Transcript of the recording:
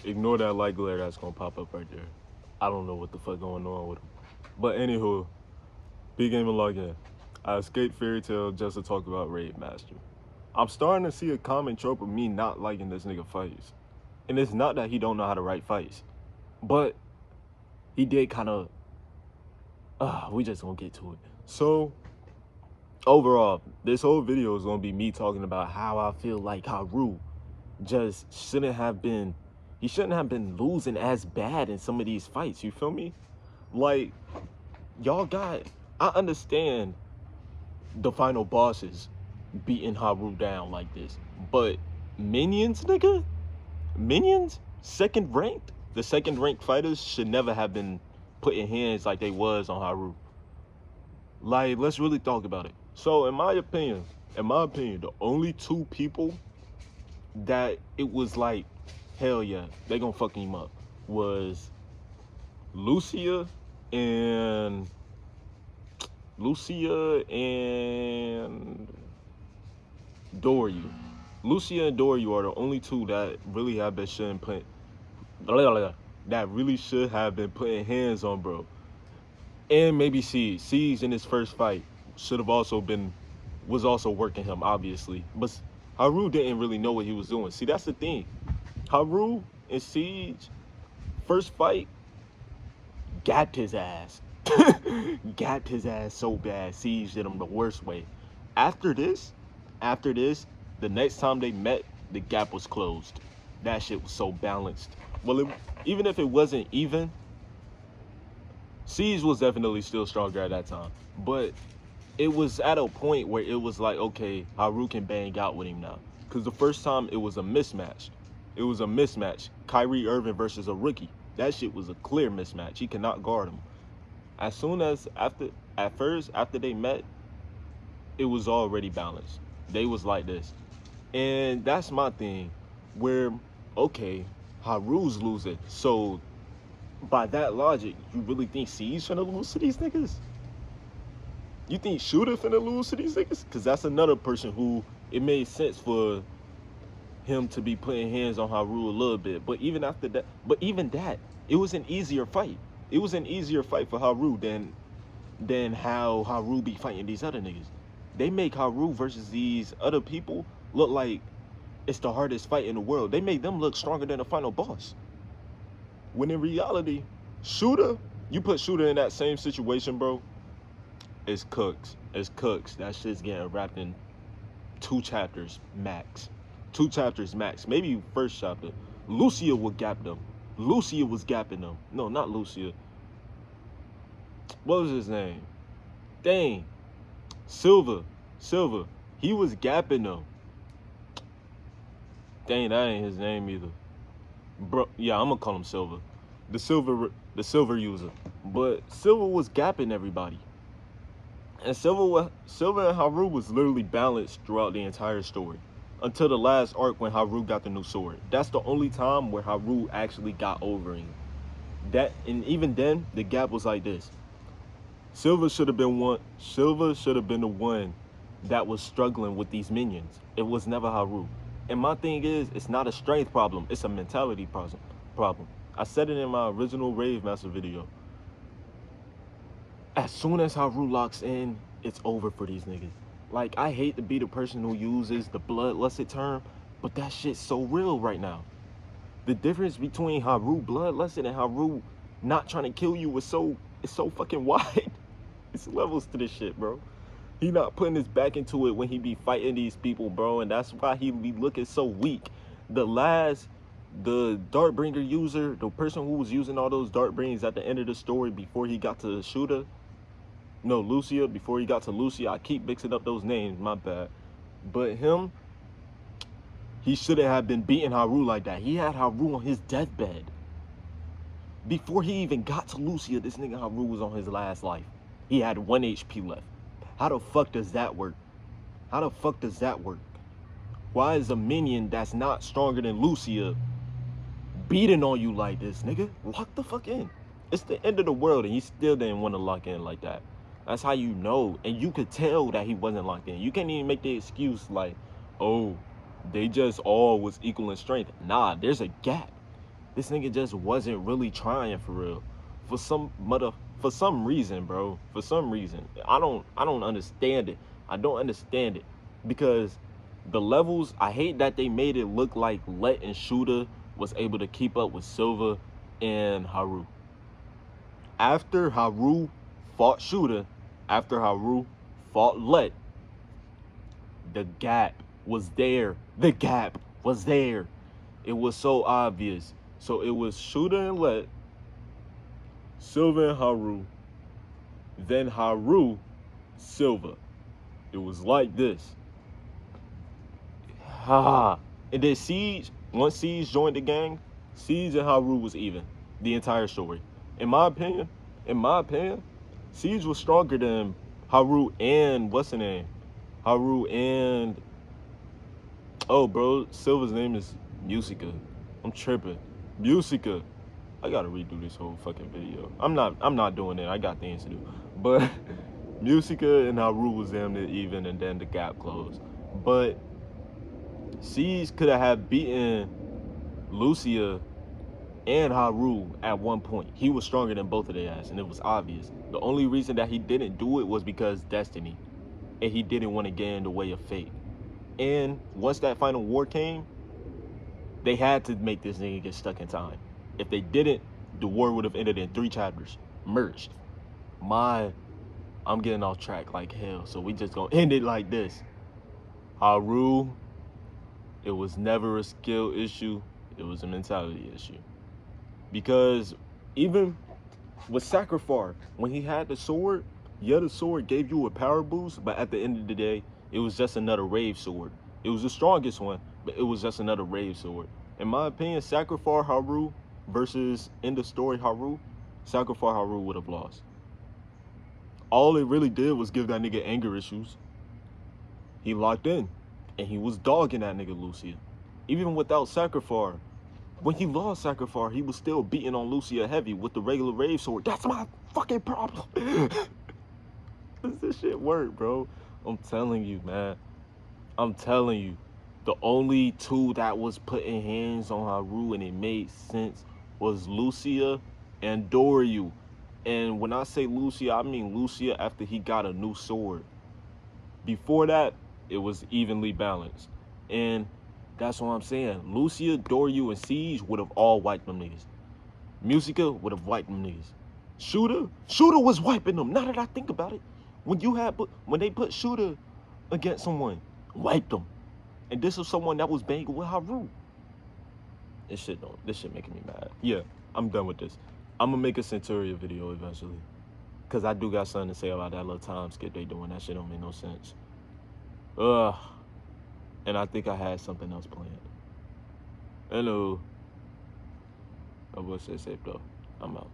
Ignore that light glare that's gonna pop up right there. I don't know what the fuck going on with him. But anywho, big game and log in. I escaped Fairy Tale just to talk about Raid Master. I'm starting to see a common trope of me not liking this nigga fights. And it's not that he don't know how to write fights. But he did kind of we just gonna get to it. So overall, this whole video is gonna be me talking about how I feel like Haru just shouldn't have been losing as bad in some of these fights, you feel me? Like, I understand the final bosses beating Haru down like this, but minions, nigga? Minions? Second ranked? The second ranked fighters should never have been putting hands like they was on Haru. Like, let's really talk about it. So in my opinion, the only two people that it was like, hell yeah, they gonna fuck him up, was Lucia and Doryu. Lucia and Doryu are the only two that really have been that really should have been putting hands on, bro. And maybe Siege. Siege in his first fight should have was also working him, obviously. But Haru didn't really know what he was doing. See, that's the thing. Haru and Siege, first fight, gapped his ass. Gapped his ass so bad. Siege did him the worst way. After this, the next time they met, the gap was closed. That shit was so balanced. Well, even if it wasn't even, Siege was definitely still stronger at that time. But it was at a point where it was like, okay, Haru can bang out with him now. Because the first time it was a mismatch. It was a mismatch. Kyrie Irving versus a rookie. That shit was a clear mismatch. He cannot guard him. As soon as after they met, it was already balanced. They was like this. And that's my thing. Where, okay, Haru's losing. So by that logic, you really think Siege finna lose to these niggas? You think Shooter finna lose to these niggas? Because that's another person who it made sense for him to be putting hands on Haru a little bit. But even that, it was an easier fight. It was an easier fight for Haru than how Haru be fighting these other niggas. They make Haru versus these other people look like it's the hardest fight in the world. They make them look stronger than the final boss. When in reality, Shooter, you put Shooter in that same situation, bro, it's cooks. It's cooks. That shit's getting wrapped in 2 chapters max. 2 chapters max. Maybe first chapter. Lucia would gap them. Lucia was gapping them. No, not Lucia. What was his name? Dang. Silver. He was gapping them. Dang, that ain't his name either. Bro, yeah, I'm gonna call him Silver. The silver user. But Silver was gapping everybody. And Silver and Haru was literally balanced throughout the entire story. Until the last arc when Haru got the new sword. That's the only time where Haru actually got over him. And even then, the gap was like this. Silver should have been the one that was struggling with these minions. It was never Haru. And my thing is, it's not a strength problem, it's a mentality problem. I said it in my original Rave Master video. As soon as Haru locks in, it's over for these niggas. Like, I hate to be the person who uses the bloodlusted term, but that shit's so real right now. The difference between Haru bloodlusted and Haru not trying to kill you it's so fucking wide. It's levels to this shit, bro. He not putting his back into it when he be fighting these people, bro, and that's why he be looking so weak. The Dartbringer user, the person who was using all those Dartbringers at the end of the story before he got to Shooter, no, Lucia, before he got to Lucia, I keep mixing up those names, my bad. But him, he shouldn't have been beating Haru like that. He had Haru on his deathbed. Before he even got to Lucia, this nigga Haru was on his last life. He had 1 HP left. How the fuck does that work? How the fuck does that work? Why is a minion that's not stronger than Lucia beating on you like this, nigga? Lock the fuck in. It's the end of the world and he still didn't want to lock in like that. That's how you know. And you could tell that he wasn't locked in. You can't even make the excuse like, oh, they just all was equal in strength. Nah, there's a gap. This nigga just wasn't really trying for real. For some reason, bro. For some reason. I don't understand it. I don't understand it. Because the levels, I hate that they made it look like Let and Shooter was able to keep up with Silva and Haru. After Haru fought Shooter, after Haru fought Let, the gap was there. The gap was there. It was so obvious. So it was Shooter and Let, Silva and Haru, then Haru, Silva. It was like this. Ha. And then Siege, once Siege joined the gang, Siege and Haru was even the entire story. In my opinion, Siege was stronger than Haru and what's the name? Haru and bro, Silva's name is Musica. I'm tripping. Musica. I gotta redo this whole fucking video. I'm not doing it. I got things to do. But Musica and Haru was damn near even, and then the gap closed. But Siege could have beaten Lucia and Haru at one point. He was stronger than both of their ass, and it was obvious. The only reason that he didn't do it was because destiny, and he didn't want to get in the way of fate. And once that final war came, they had to make this nigga get stuck in time. If they didn't, the war would have ended in 3 chapters, merged. I'm getting off track like hell, so we just gonna end it like this. Haru, it was never a skill issue, it was a mentality issue. Because even with Sacrifice, when he had the sword, yeah, the sword gave you a power boost, but at the end of the day, it was just another rave sword. It was the strongest one, but it was just another rave sword. In my opinion, Sacrifice Haru versus end of story Haru, Sacrifice Haru would have lost. All it really did was give that nigga anger issues. He locked in, and he was dogging that nigga Lucia. Even without Sacrifice, when he lost Sacrifice, he was still beating on Lucia heavy with the regular rave sword. That's my fucking problem. Does this shit work, bro? I'm telling you, man. I'm telling you. The only 2 that was putting hands on Haru and it made sense was Lucia and Doryu. And when I say Lucia, I mean Lucia after he got a new sword. Before that, it was evenly balanced. And that's what I'm saying. Lucia, Doryu, and Siege would have all wiped them niggas. Musica would have wiped them niggas. Shooter was wiping them. Now that I think about it, when they put Shooter against someone, wiped them. And this is someone that was banging with Haru. This shit making me mad. Yeah, I'm done with this. I'm gonna make a Centuria video eventually, cause I do got something to say about that little time skip they doing. That shit don't make no sense. And I think I had something else planned. Hello. I will stay safe though. I'm out.